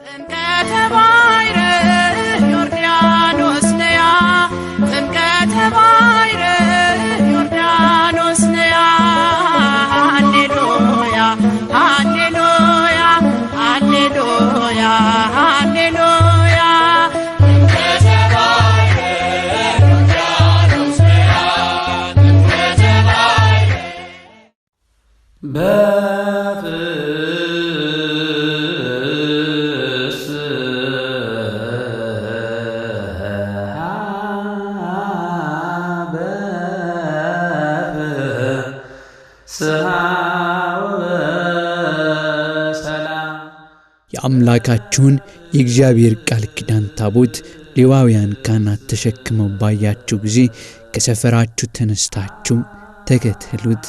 ጥምቀተ ባሕረ ዮርዳኖስ ነያ ጥምቀተ ባሕረ ዮርዳኖስ ነያ ሃሌሉያ ሃሌሉያ ሃሌሉያ ሃሌሉያ ጥምቀተ ባሕረ ዮርዳኖስ ነያ ጥምቀተ ባሕረ የአምላካችሁን የእግዚአብሔር ቃል ኪዳን ታቦት ሌዋውያን ካህናት ተሸክመው ባያችሁ ጊዜ ከሰፈራችሁ ተነስታችሁ ተከተሉት።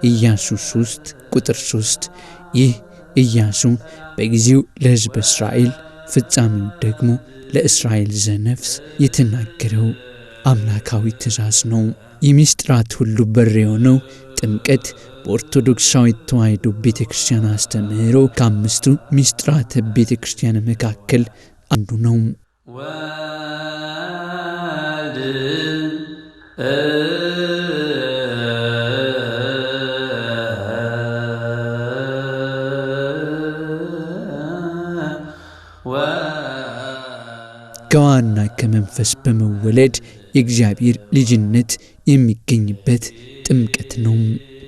ኢያሱ 3 ቁጥር 3። ይህ ኢያሱ በጊዜው ለሕዝበ እስራኤል ፍጻሜው ደግሞ ለእስራኤል ዘነፍስ የተናገረው አምላካዊ ትእዛዝ ነው። የምስጢራት ሁሉ በር የሆነው ጥምቀት በኦርቶዶክሳዊት ተዋሕዶ ቤተክርስቲያን አስተምህሮ ከአምስቱ ምስጢራተ ቤተክርስቲያን መካከል አንዱ ነው። ከዋና ከመንፈስ በመወለድ የእግዚአብሔር ልጅነት የሚገኝበት ጥምቀት ነው።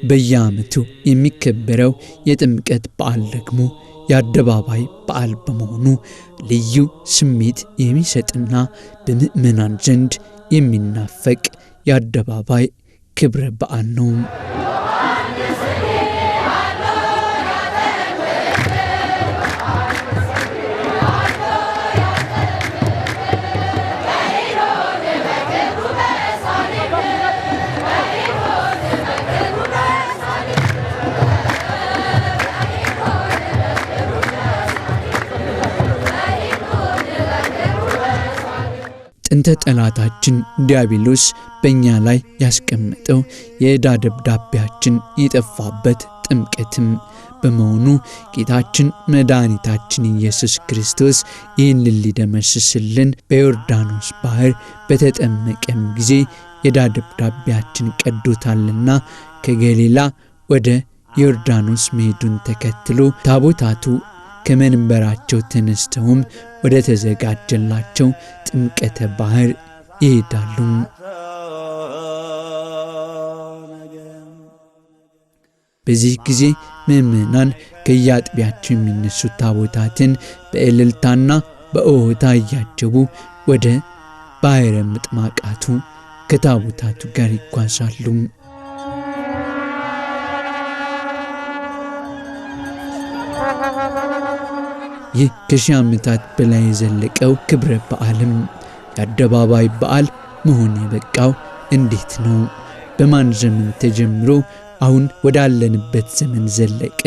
በየዓመቱ የሚከበረው የጥምቀት በዓል ደግሞ የአደባባይ በዓል በመሆኑ ልዩ ስሜት የሚሰጥና በምእመናን ዘንድ የሚናፈቅ የአደባባይ ክብረ በዓል ነው። ጥንተ ጠላታችን ዲያብሎስ በእኛ ላይ ያስቀመጠው የዕዳ ደብዳቤያችን የጠፋበት ጥምቀትም በመሆኑ ጌታችን መድኃኒታችን ኢየሱስ ክርስቶስ ይህንን ሊደመስስልን በዮርዳኖስ ባሕር በተጠመቀም ጊዜ የዕዳ ደብዳቤያችን ቀዶታልና ከገሊላ ወደ ዮርዳኖስ መሄዱን ተከትሎ ታቦታቱ ከመንበራቸው ተነስተውም ወደ ተዘጋጀላቸው ጥምቀተ ባሕር ይሄዳሉ። በዚህ ጊዜ ምእመናን ከየአጥቢያቸው የሚነሱ ታቦታትን በእልልታና በኦሆታ እያጀቡ ወደ ባሕረ ምጥማቃቱ ከታቦታቱ ጋር ይጓዛሉ። ይህ ከ1000 ዓመታት በላይ የዘለቀው ክብረ በዓልም የአደባባይ በዓል መሆን የበቃው እንዴት ነው? በማን ዘመን ተጀምሮ አሁን ወዳለንበት ዘመን ዘለቀ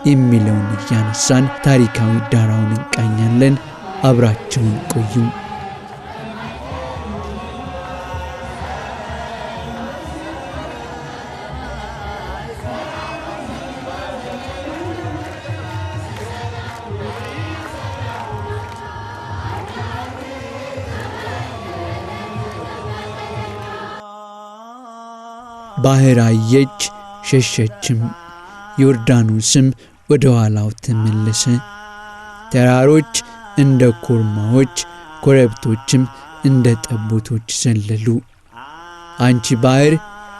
የሚለውን እያነሳን ታሪካዊ ዳራውን እንቃኛለን። አብራችሁን ቆዩ። ባሕር አየች ሸሸችም፣ ዮርዳኖስም ወደ ኋላው ተመለሰ። ተራሮች እንደ ኮርማዎች፣ ኮረብቶችም እንደ ጠቦቶች ዘለሉ። አንቺ ባሕር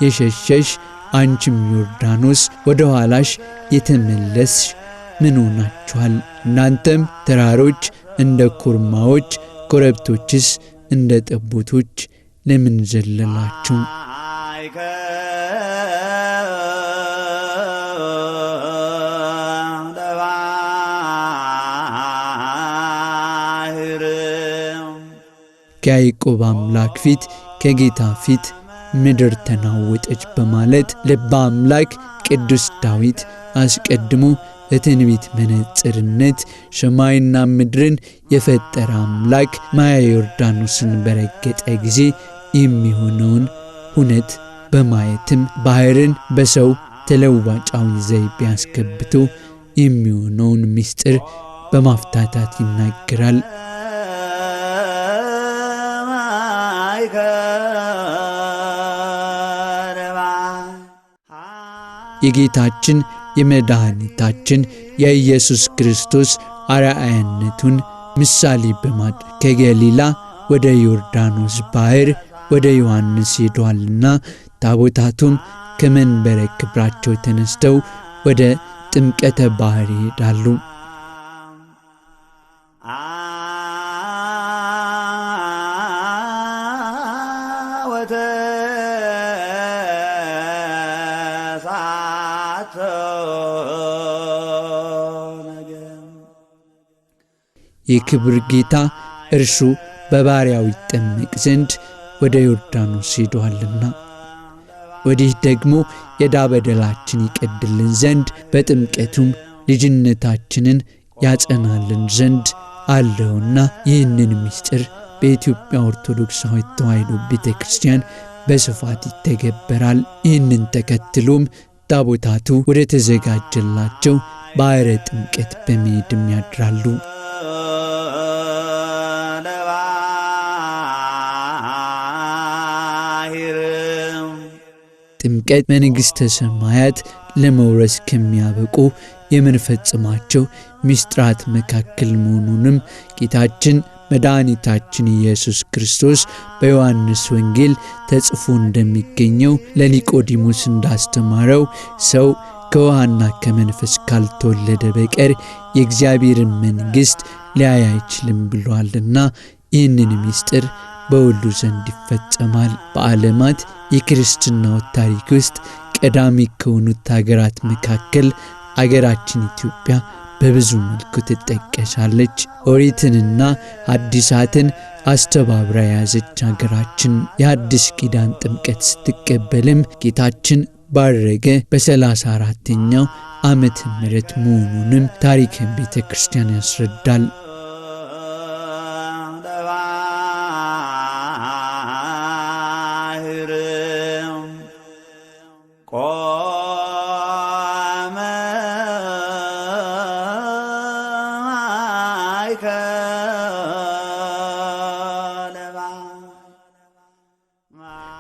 የሸሸሽ፣ አንቺም ዮርዳኖስ ወደ ኋላሽ የተመለስሽ ምን ሆናችኋል? እናንተም ተራሮች እንደ ኮርማዎች፣ ኮረብቶችስ እንደ ጠቦቶች ለምን ዘለላችሁ? ከያዕቆብ አምላክ ፊት ከጌታ ፊት ምድር ተናወጠች በማለት ልበ አምላክ ቅዱስ ዳዊት አስቀድሞ በትንቢት መነጽርነት ሰማይና ምድርን የፈጠረ አምላክ ማየ ዮርዳኖስን በረገጠ ጊዜ የሚሆነውን ሁነት በማየትም ባሕርን በሰው ተለዋጫዊ ዘይቤ አስገብቶ የሚሆነውን ምስጢር በማፍታታት ይናገራል። የጌታችን የመድኃኒታችን የኢየሱስ ክርስቶስ አርአያነቱን ምሳሌ በማድረግ ከገሊላ ወደ ዮርዳኖስ ባህር ወደ ዮሐንስ ሄዷልና ታቦታቱም ከመንበረ ክብራቸው ተነስተው ወደ ጥምቀተ ባህር ይሄዳሉ። የክብር ጌታ እርሱ በባሪያው ይጠመቅ ዘንድ ወደ ዮርዳኖስ ሄዷልና ወዲህ ደግሞ የዕዳ በደላችን ይቀድልን ዘንድ በጥምቀቱም ልጅነታችንን ያጸናልን ዘንድ አለውና ይህንን ምስጢር በኢትዮጵያ ኦርቶዶክሳዊት ተዋሕዶ ቤተክርስቲያን በስፋት ይተገበራል። ይህንን ተከትሎም ታቦታቱ ወደ ተዘጋጀላቸው ባሕረ ጥምቀት በመሄድም ያድራሉ። ጥምቀት መንግሥተ ሰማያት ለመውረስ ከሚያበቁ የምንፈጽማቸው ምስጢራት መካከል መሆኑንም ጌታችን መድኃኒታችን ኢየሱስ ክርስቶስ በዮሐንስ ወንጌል ተጽፎ እንደሚገኘው ለኒቆዲሞስ እንዳስተማረው ሰው ከውሃና ከመንፈስ ካልተወለደ በቀር የእግዚአብሔርን መንግሥት ሊያይ አይችልም ብሏልና ይህንን ምስጢር በሁሉ ዘንድ ይፈጸማል። በዓለማት የክርስትናው ታሪክ ውስጥ ቀዳሚ ከሆኑት ሀገራት መካከል አገራችን ኢትዮጵያ በብዙ መልኩ ትጠቀሳለች። ኦሪትንና ሐዲሳትን አስተባብራ የያዘች ሀገራችን የአዲስ ኪዳን ጥምቀት ስትቀበልም ጌታችን ባረገ በ34ኛው ዓመተ ምህረት መሆኑንም ታሪክ ቤተ ክርስቲያን ያስረዳል።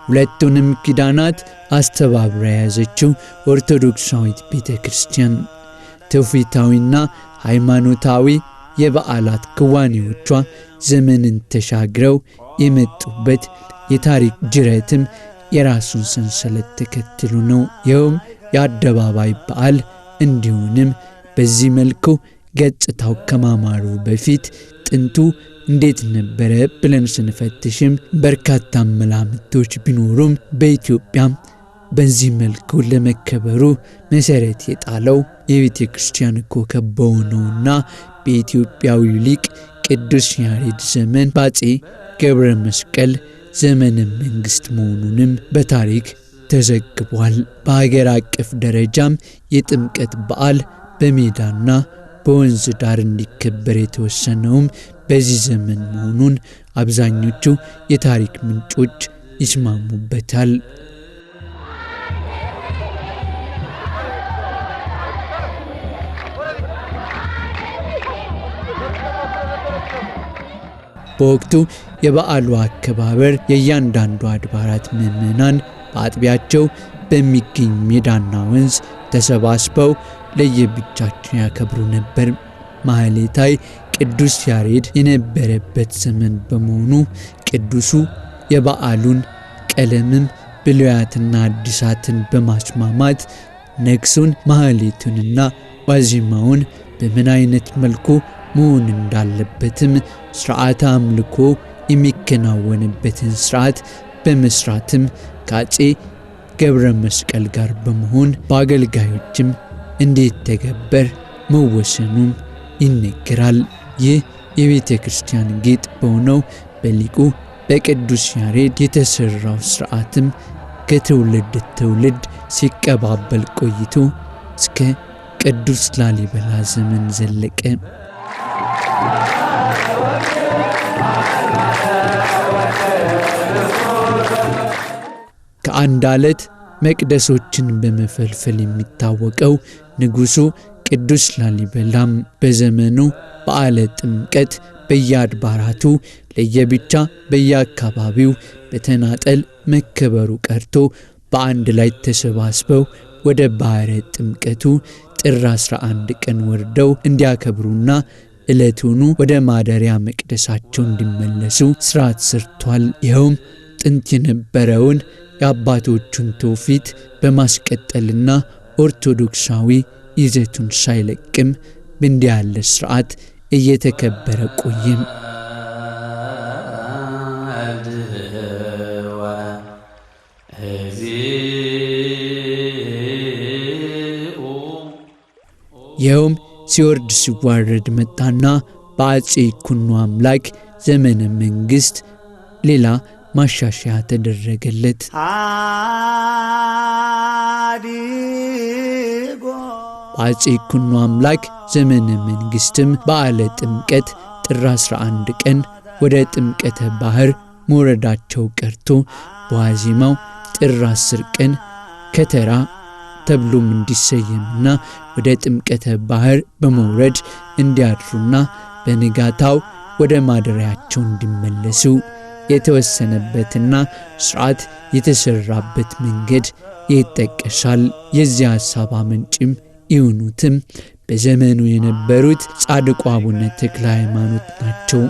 ሁለቱንም ኪዳናት አስተባብራ የያዘችው ኦርቶዶክሳዊት ቤተክርስቲያን ትውፊታዊና ሃይማኖታዊ የበዓላት ክዋኔዎቿ ዘመንን ተሻግረው የመጡበት የታሪክ ጅረትም የራሱን ሰንሰለት ተከትሎ ነው። ይኸውም የአደባባይ በዓል እንዲሆንም በዚህ መልኩ ገጽታው ከማማሩ በፊት ጥንቱ እንዴት ነበረ ብለን ስንፈትሽም በርካታ መላምቶች ቢኖሩም በኢትዮጵያም በዚህ መልኩ ለመከበሩ መሰረት የጣለው የቤተ ክርስቲያን ኮከብ በሆነውና በኢትዮጵያዊው ሊቅ ቅዱስ ያሬድ ዘመን በአፄ ገብረ መስቀል ዘመነ መንግስት መሆኑንም በታሪክ ተዘግቧል። በሀገር አቀፍ ደረጃም የጥምቀት በዓል በሜዳና በወንዝ ዳር እንዲከበር የተወሰነውም በዚህ ዘመን መሆኑን አብዛኞቹ የታሪክ ምንጮች ይስማሙበታል። በወቅቱ የበዓሉ አከባበር የእያንዳንዱ አድባራት ምዕመናን በአጥቢያቸው በሚገኝ ሜዳና ወንዝ ተሰባስበው ለየብቻቸው ያከብሩ ነበር። ማህሌታይ ቅዱስ ያሬድ የነበረበት ዘመን በመሆኑ ቅዱሱ የበዓሉን ቀለምም ብሉያትና አዲሳትን በማስማማት ነግሱን ማህሌቱንና ዋዜማውን በምን አይነት መልኩ መሆን እንዳለበትም ሥርዓተ አምልኮ የሚከናወንበትን ሥርዓት በመስራትም ከአፄ ገብረ መስቀል ጋር በመሆን በአገልጋዮችም እንዴት ተገበር መወሰኑም ይነገራል። ይህ የቤተ ክርስቲያን ጌጥ በሆነው በሊቁ በቅዱስ ያሬድ የተሰራው ሥርዓትም ከትውልድ ትውልድ ሲቀባበል ቆይቶ እስከ ቅዱስ ላሊበላ ዘመን ዘለቀ። ከአንድ አለት መቅደሶችን በመፈልፈል የሚታወቀው ንጉሱ ቅዱስ ላሊበላም በዘመኑ በዓለ ጥምቀት በየአድባራቱ ለየብቻ በየአካባቢው በተናጠል መከበሩ ቀርቶ በአንድ ላይ ተሰባስበው ወደ ባሕረ ጥምቀቱ ጥር 11 ቀን ወርደው እንዲያከብሩና ዕለቱኑ ወደ ማደሪያ መቅደሳቸው እንዲመለሱ ሥርዓት ሰርቷል። ይኸውም ጥንት የነበረውን የአባቶቹን ትውፊት በማስቀጠልና ኦርቶዶክሳዊ ይዘቱን ሳይለቅም እንዲህ ያለ ሥርዓት እየተከበረ ቆየም። ይኸውም ሲወርድ ሲዋረድ መጣና በአፄ ይኩኖ አምላክ ዘመነ መንግሥት ሌላ ማሻሻያ ተደረገለት። በአፄ ይኩኖ አምላክ ዘመነ መንግሥትም በዓለ ጥምቀት ጥር 11 ቀን ወደ ጥምቀተ ባሕር መውረዳቸው ቀርቶ በዋዜማው ጥር 10 ቀን ከተራ ተብሎም እንዲሰየምና ወደ ጥምቀተ ባሕር በመውረድ እንዲያድሩና በንጋታው ወደ ማደሪያቸው እንዲመለሱ የተወሰነበትና ሥርዓት የተሰራበት መንገድ ይጠቀሳል። የዚህ ሐሳብ አመንጭም የሆኑትም በዘመኑ የነበሩት ጻድቁ አቡነ ተክለ ሃይማኖት ናቸው።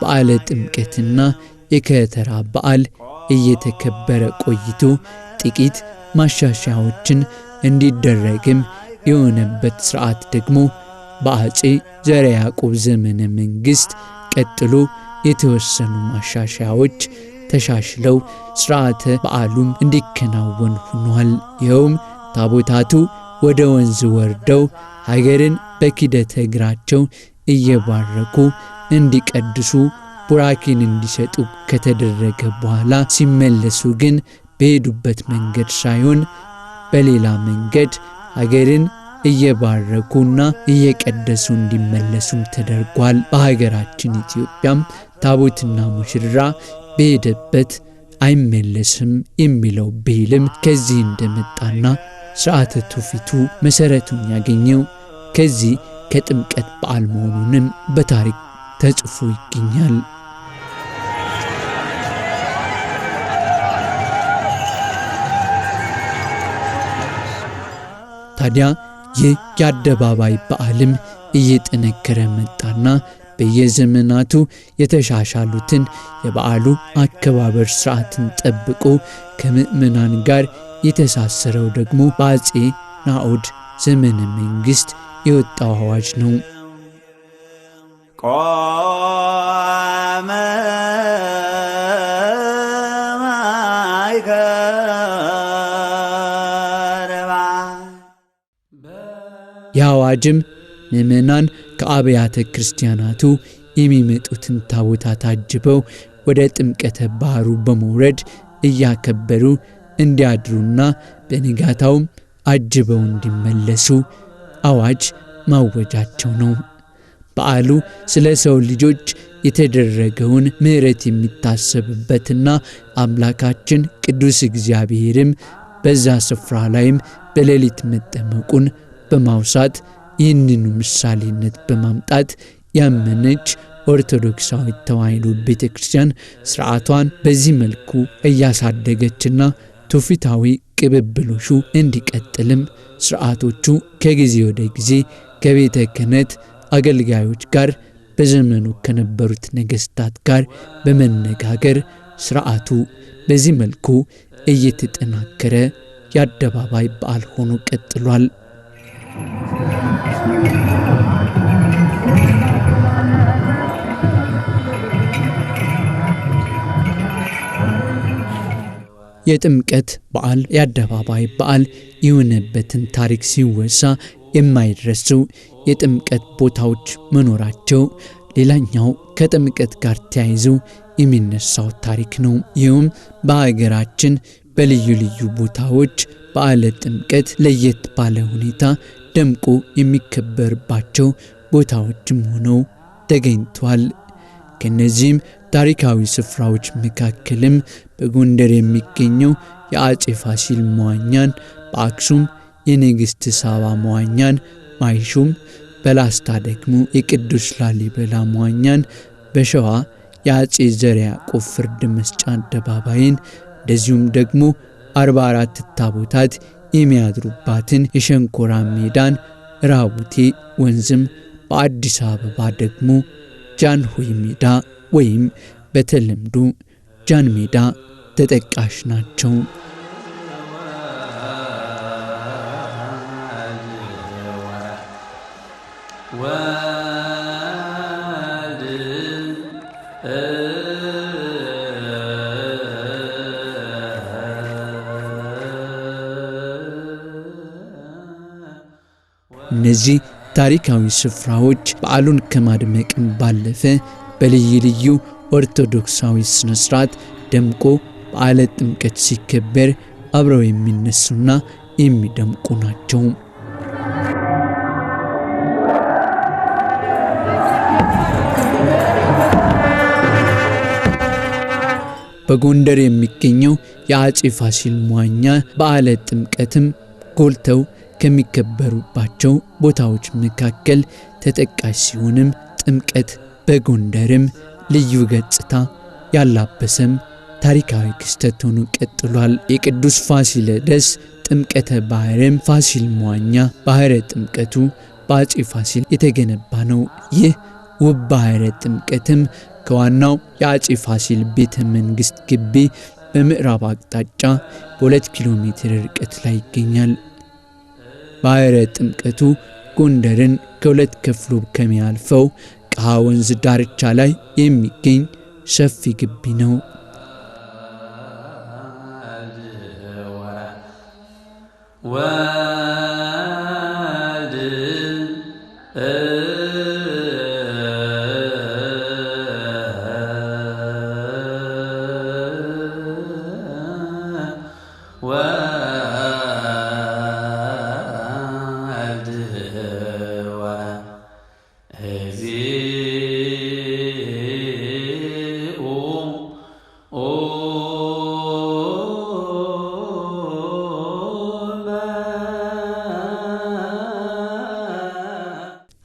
በዓለ ጥምቀትና የከተራ በዓል እየተከበረ ቆይቶ ጥቂት ማሻሻያዎችን እንዲደረግም የሆነበት ሥርዓት ደግሞ በአፄ ዘርዓ ያዕቆብ ዘመነ መንግሥት ቀጥሎ የተወሰኑ ማሻሻያዎች ተሻሽለው ሥርዓተ በዓሉም እንዲከናወን ሆኗል። ይኸውም ታቦታቱ ወደ ወንዝ ወርደው ሀገርን በኪደተ እግራቸው እየባረኩ እንዲቀድሱ ቡራኬን እንዲሰጡ ከተደረገ በኋላ ሲመለሱ ግን በሄዱበት መንገድ ሳይሆን በሌላ መንገድ ሀገርን እየባረኩና እየቀደሱ እንዲመለሱም ተደርጓል። በሀገራችን ኢትዮጵያም ታቦትና ሙሽራ በሄደበት አይመለስም የሚለው ብሂልም ከዚህ እንደመጣና ሥርዓተ ትውፊቱ መሠረቱን ያገኘው ከዚህ ከጥምቀት በዓል መሆኑንም በታሪክ ተጽፎ ይገኛል። ታዲያ ይህ የአደባባይ በዓልም እየጠነከረ መጣና በየዘመናቱ የተሻሻሉትን የበዓሉ አከባበር ሥርዓትን ጠብቆ ከምእመናን ጋር የተሳሰረው ደግሞ በአፄ ናኦድ ዘመነ መንግሥት የወጣው አዋጅ ነው። የአዋጅም ምእመናን ከአብያተ ክርስቲያናቱ የሚመጡትን ታቦታት አጅበው ወደ ጥምቀተ ባሕሩ በመውረድ እያከበሩ እንዲያድሩና በንጋታውም አጅበው እንዲመለሱ አዋጅ ማወጃቸው ነው። በዓሉ ስለ ሰው ልጆች የተደረገውን ምሕረት የሚታሰብበትና አምላካችን ቅዱስ እግዚአብሔርም በዛ ስፍራ ላይም በሌሊት መጠመቁን በማውሳት ይህንኑ ምሳሌነት በማምጣት ያመነች ኦርቶዶክሳዊት ተዋሕዶ ቤተክርስቲያን ሥርዓቷን በዚህ መልኩ እያሳደገችና ትውፊታዊ ቅብብሎሹ እንዲቀጥልም ሥርዓቶቹ ከጊዜ ወደ ጊዜ ከቤተ ክህነት አገልጋዮች ጋር በዘመኑ ከነበሩት ነገሥታት ጋር በመነጋገር ሥርዓቱ በዚህ መልኩ እየተጠናከረ የአደባባይ በዓል ሆኖ ቀጥሏል። የጥምቀት በዓል የአደባባይ በዓል የሆነበትን ታሪክ ሲወሳ የማይረሱ የጥምቀት ቦታዎች መኖራቸው ሌላኛው ከጥምቀት ጋር ተያይዞ የሚነሳው ታሪክ ነው። ይህም በሀገራችን በልዩ ልዩ ቦታዎች በዓለ ጥምቀት ለየት ባለ ሁኔታ ደምቆ የሚከበርባቸው ቦታዎችም ሆነው ተገኝቷል። ከነዚህም ታሪካዊ ስፍራዎች መካከልም በጎንደር የሚገኘው የአጼ ፋሲል መዋኛን፣ በአክሱም የንግሥት ሳባ መዋኛን ማይሹም፣ በላስታ ደግሞ የቅዱስ ላሊበላ መዋኛን፣ በሸዋ የአጼ ዘርዓ ያዕቆብ ፍርድ መስጫ አደባባይን፣ እንደዚሁም ደግሞ 44 ታቦታት የሚያድሩባትን የሸንኮራ ሜዳን፣ ራቡቴ ወንዝም፣ በአዲስ አበባ ደግሞ ጃንሆይ ሜዳ ወይም በተለምዶ ጃን ሜዳ ተጠቃሽ ናቸው። እነዚህ ታሪካዊ ስፍራዎች በዓሉን ከማድመቅም ባለፈ በልዩ ልዩ ኦርቶዶክሳዊ ስነስርዓት ደምቆ በዓለ ጥምቀት ሲከበር አብረው የሚነሱና የሚደምቁ ናቸው። በጎንደር የሚገኘው የአጼ ፋሲል መዋኛ በዓለ ጥምቀትም ጎልተው ከሚከበሩባቸው ቦታዎች መካከል ተጠቃሽ ሲሆንም ጥምቀት በጎንደርም ልዩ ገጽታ ያላበሰም ታሪካዊ ክስተት ሆኖ ቀጥሏል። የቅዱስ ፋሲለደስ ጥምቀተ ባህርም ፋሲል መዋኛ ባህረ ጥምቀቱ በአጼ ፋሲል የተገነባ ነው። ይህ ውብ ባህረ ጥምቀትም ከዋናው የአጼ ፋሲል ቤተ መንግስት ግቢ በምዕራብ አቅጣጫ በ2 ኪሎ ሜትር ርቀት ላይ ይገኛል። ባህረ ጥምቀቱ ጎንደርን ከሁለት ከፍሎ ከሚያልፈው ቃ ወንዝ ዳርቻ ላይ የሚገኝ ሰፊ ግቢ ነው።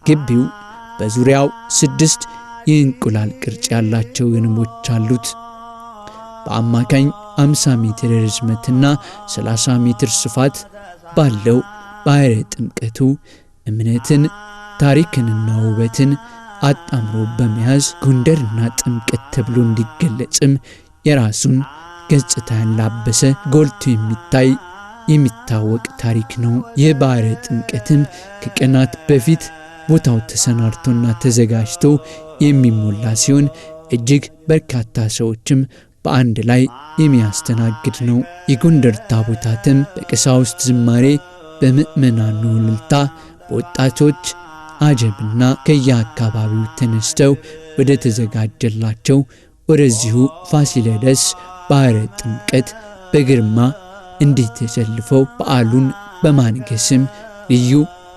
ግቢው በዙሪያው 6 የእንቁላል ቅርጽ ያላቸው ግንቦች አሉት። በአማካኝ 50 ሜትር ርዝመትና 30 ሜትር ስፋት ባለው ባህረ ጥምቀቱ እምነትን፣ ታሪክንና ውበትን አጣምሮ በመያዝ ጎንደርና ጥምቀት ተብሎ እንዲገለጽም የራሱን ገጽታ ያላበሰ ጎልቶ የሚታወቅ ታሪክ ነው። የባህረ ጥምቀትም ከቀናት በፊት ቦታው ተሰናድቶና ተዘጋጅቶ የሚሞላ ሲሆን እጅግ በርካታ ሰዎችም በአንድ ላይ የሚያስተናግድ ነው። የጎንደር ታቦታትም በቀሳውስት ዝማሬ፣ በምእመናኑ እልልታ፣ በወጣቶች አጀብና ከየአካባቢው ተነስተው ወደ ተዘጋጀላቸው ወደዚሁ ፋሲለደስ ባህረ ጥምቀት በግርማ እንዲህ ተሰልፈው በዓሉን በማንገስም ልዩ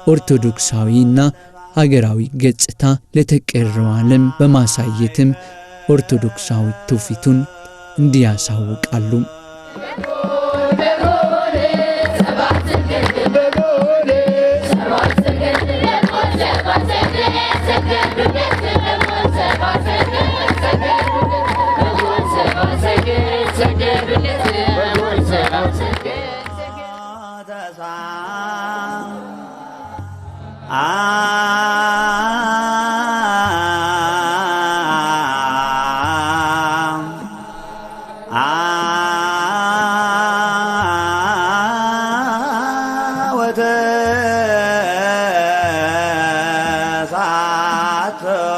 ኦርቶዶክሳዊና ሀገራዊ ገጽታ ለተቀረው ዓለም በማሳየትም ኦርቶዶክሳዊ ትውፊቱን እንዲያሳውቃሉ። ወተሳተ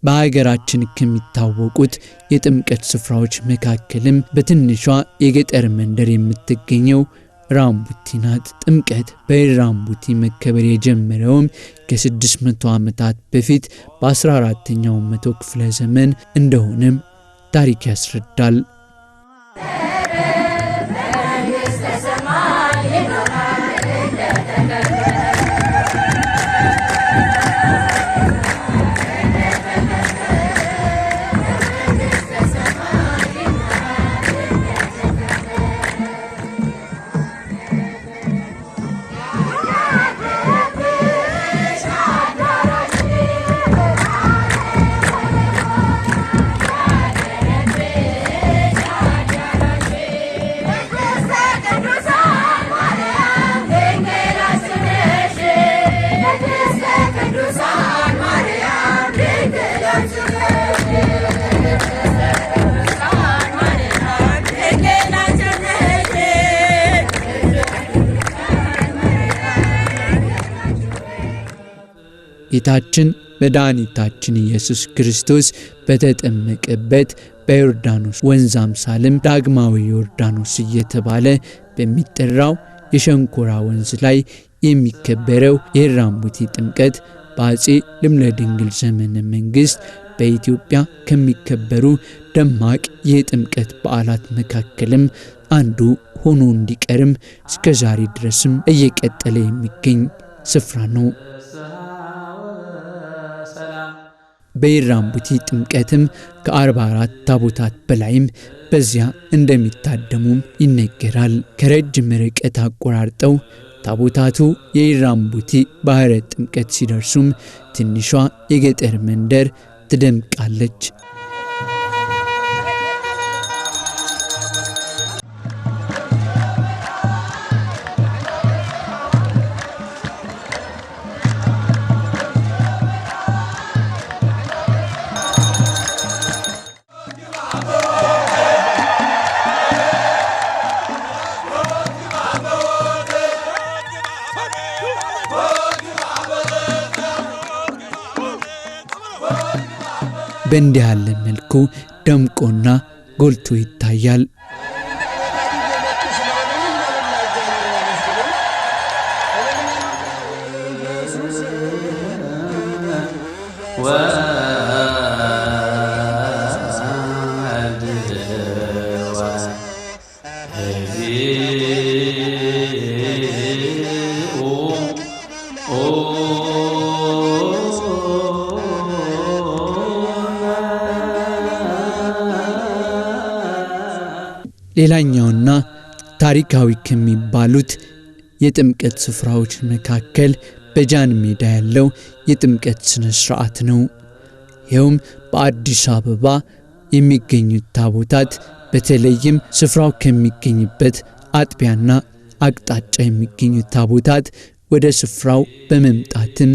በሀገራችን ከሚታወቁት የጥምቀት ስፍራዎች መካከልም በትንሿ የገጠር መንደር የምትገኘው ራምቡቲ ናት። ጥምቀት በራምቡቲ መከበር የጀመረውም ከ600 ዓመታት በፊት በ14ኛው መቶ ክፍለ ዘመን እንደሆነም ታሪክ ያስረዳል። ጌታችን መድኃኒታችን ኢየሱስ ክርስቶስ በተጠመቀበት በዮርዳኖስ ወንዝ አምሳልም ዳግማዊ ዮርዳኖስ እየተባለ በሚጠራው የሸንኮራ ወንዝ ላይ የሚከበረው የራምቡቲ ጥምቀት በአፄ ልብነ ድንግል ዘመነ መንግስት በኢትዮጵያ ከሚከበሩ ደማቅ የጥምቀት በዓላት መካከልም አንዱ ሆኖ እንዲቀርም እስከ ዛሬ ድረስም እየቀጠለ የሚገኝ ስፍራ ነው። በራምቡቲ ጥምቀትም ከ44 ታቦታት በላይም በዚያ እንደሚታደሙም ይነገራል። ከረጅም ርቀት አቆራርጠው ታቦታቱ የራምቡቲ ባህረ ጥምቀት ሲደርሱም ትንሿ የገጠር መንደር ትደምቃለች። በእንዲህ ያለ መልኩ ደምቆና ጎልቶ ይታያል። ሌላኛውና ታሪካዊ ከሚባሉት የጥምቀት ስፍራዎች መካከል በጃን ሜዳ ያለው የጥምቀት ስነ ስርዓት ነው። ይኸውም በአዲስ አበባ የሚገኙት ታቦታት በተለይም ስፍራው ከሚገኝበት አጥቢያና አቅጣጫ የሚገኙት ታቦታት ወደ ስፍራው በመምጣትም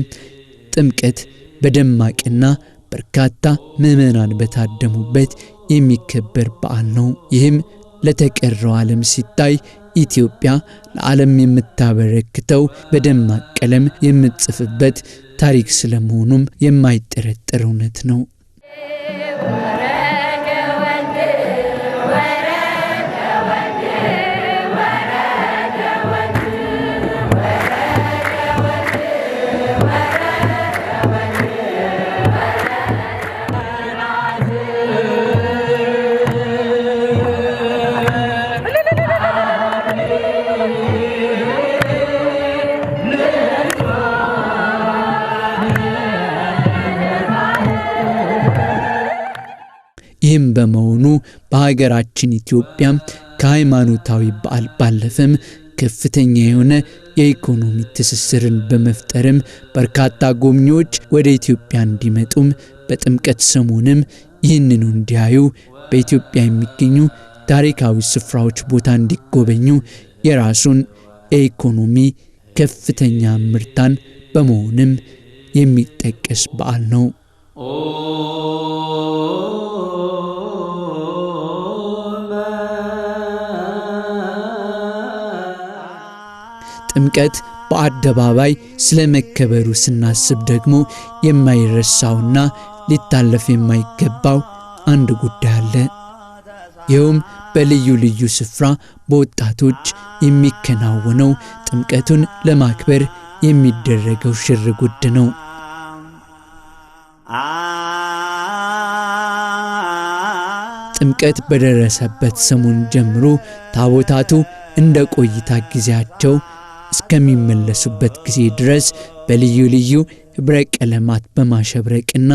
ጥምቀት በደማቅና በርካታ ምዕመናን በታደሙበት የሚከበር በዓል ነው። ይህም ለተቀረው ዓለም ሲታይ ኢትዮጵያ ለዓለም የምታበረክተው በደማቅ ቀለም የምትጽፍበት ታሪክ ስለመሆኑም የማይጠረጠር እውነት ነው። ይህም በመሆኑ በሀገራችን ኢትዮጵያ ከሃይማኖታዊ በዓል ባለፈም ከፍተኛ የሆነ የኢኮኖሚ ትስስርን በመፍጠርም በርካታ ጎብኚዎች ወደ ኢትዮጵያ እንዲመጡም በጥምቀት ሰሞንም ይህንኑ እንዲያዩ በኢትዮጵያ የሚገኙ ታሪካዊ ስፍራዎች ቦታ እንዲጎበኙ የራሱን የኢኮኖሚ ከፍተኛ ምርታን በመሆንም የሚጠቀስ በዓል ነው። ጥምቀት በአደባባይ ስለመከበሩ ስናስብ ደግሞ የማይረሳውና ሊታለፍ የማይገባው አንድ ጉዳይ አለ። ይኸውም በልዩ ልዩ ስፍራ በወጣቶች የሚከናወነው ጥምቀቱን ለማክበር የሚደረገው ሽርጉድ ነው። ጥምቀት በደረሰበት ሰሞን ጀምሮ ታቦታቱ እንደ ቆይታ ጊዜያቸው እስከሚመለሱበት ጊዜ ድረስ በልዩ ልዩ ህብረ ቀለማት በማሸብረቅና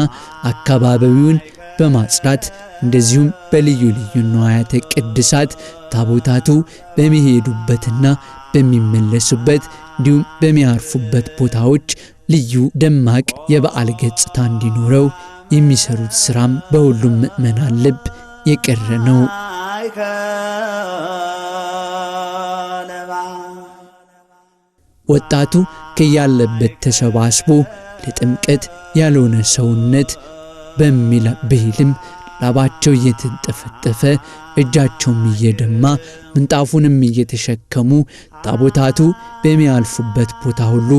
አካባቢውን በማጽዳት እንደዚሁም በልዩ ልዩ ንዋያተ ቅድሳት ታቦታቱ በሚሄዱበትና በሚመለሱበት እንዲሁም በሚያርፉበት ቦታዎች ልዩ ደማቅ የበዓል ገጽታ እንዲኖረው የሚሰሩት ስራም በሁሉም ምእመናን ልብ የቀረ ነው። ወጣቱ ከያለበት ተሰባስቦ ለጥምቀት ያልሆነ ሰውነት በሚል ብሂልም ላባቸው እየተንጠፈጠፈ እጃቸውም እየደማ ምንጣፉንም እየተሸከሙ ታቦታቱ በሚያልፉበት ቦታ ሁሉ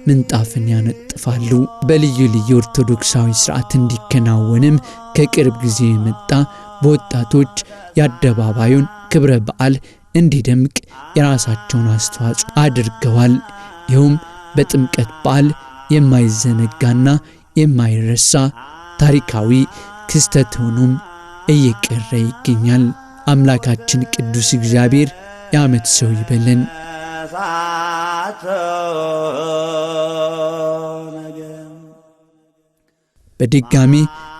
ምንጣፍን ያነጥፋሉ። በልዩ ልዩ ኦርቶዶክሳዊ ሥርዓት እንዲከናወንም ከቅርብ ጊዜ የመጣ በወጣቶች የአደባባዩን ክብረ በዓል እንዲደምቅ የራሳቸውን አስተዋጽኦ አድርገዋል። ይኸውም በጥምቀት በዓል የማይዘነጋና የማይረሳ ታሪካዊ ክስተት ሆኖም እየቀረ ይገኛል። አምላካችን ቅዱስ እግዚአብሔር የዓመት ሰው ይበለን። በድጋሚ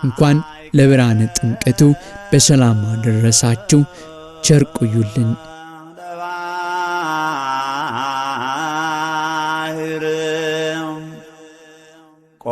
እንኳን ለብርሃነ ጥምቀቱ በሰላም አደረሳችሁ። ቸር ቆዩልን። ቆ